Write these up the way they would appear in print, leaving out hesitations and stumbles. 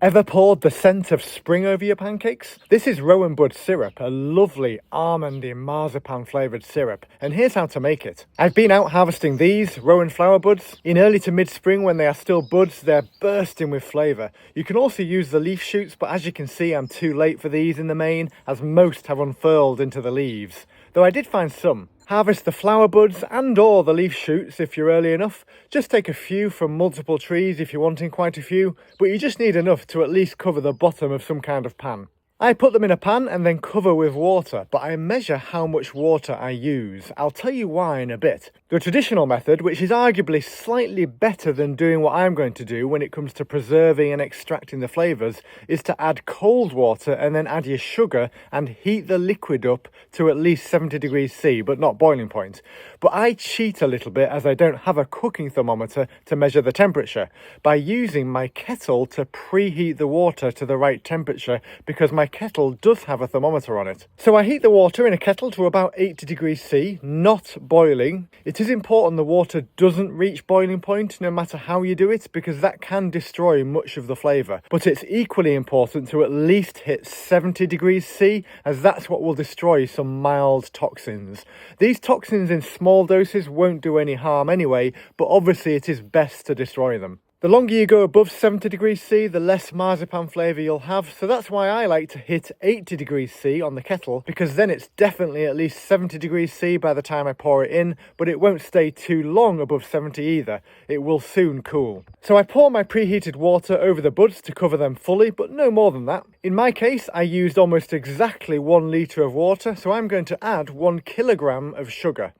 Ever poured the scent of spring over your pancakes? This is Rowan Bud Syrup, a lovely almondy marzipan flavoured syrup, and here's how to make it. I've been out harvesting these Rowan flower buds. In early to mid-spring when they are still buds, they're bursting with flavour. You can also use the leaf shoots, but as you can see I'm too late for these in the main, as most have unfurled into the leaves. Though I did find some. Harvest the flower buds and or the leaf shoots if you're early enough. Just take a few from multiple trees if you're wanting quite a few, but you just need enough to at least cover the bottom of some kind of pan. I put them in a pan and then cover with water, but I measure how much water I use. I'll tell you why in a bit. The traditional method, which is arguably slightly better than doing what I'm going to do when it comes to preserving and extracting the flavours, is to add cold water and then add your sugar and heat the liquid up to at least 70 degrees C, but not boiling point. But I cheat a little bit as I don't have a cooking thermometer to measure the temperature, by using my kettle to preheat the water to the right temperature, because my kettle does have a thermometer on it. So I heat the water in a kettle to about 80 degrees C, not boiling. It is important the water doesn't reach boiling point no matter how you do it, because that can destroy much of the flavour. But it's equally important to at least hit 70 degrees C, as that's what will destroy some mild toxins. These toxins in small doses won't do any harm anyway, but obviously it is best to destroy them. The longer you go above 70 degrees C, the less marzipan flavour you'll have, so that's why I like to hit 80 degrees C on the kettle, because then it's definitely at least 70 degrees C by the time I pour it in, but it won't stay too long above 70 either. It will soon cool. So I pour my preheated water over the buds to cover them fully, but no more than that. In my case, I used almost exactly 1 litre of water, so I'm going to add 1 kilogram of sugar.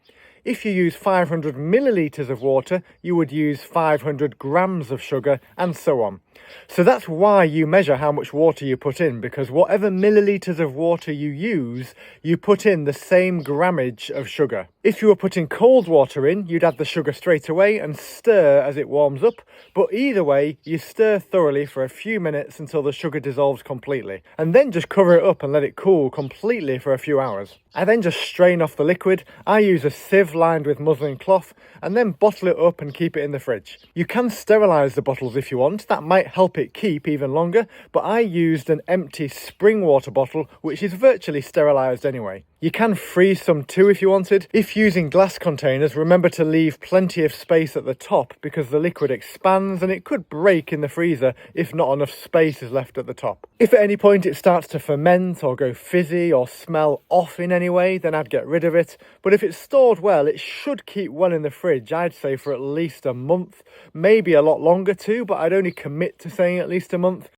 If you use 500 millilitres of water, you would use 500 grams of sugar, and so on. So that's why you measure how much water you put in, because whatever millilitres of water you use, you put in the same grammage of sugar. If you were putting cold water in, you'd add the sugar straight away and stir as it warms up, but either way, you stir thoroughly for a few minutes until the sugar dissolves completely, and then just cover it up and let it cool completely for a few hours. I then just strain off the liquid. I use a sieve lined with muslin cloth, and then bottle it up and keep it in the fridge. You can sterilise the bottles if you want, that might help it keep even longer, but I used an empty spring water bottle which is virtually sterilised anyway. You can freeze some too if you wanted. If using glass containers, remember to leave plenty of space at the top, because the liquid expands and it could break in the freezer if not enough space is left at the top. If at any point it starts to ferment or go fizzy or smell off in any way, then I'd get rid of it. But if it's stored well, it should keep well in the fridge, I'd say for at least a month, maybe a lot longer too, but I'd only commit to saying at least a month.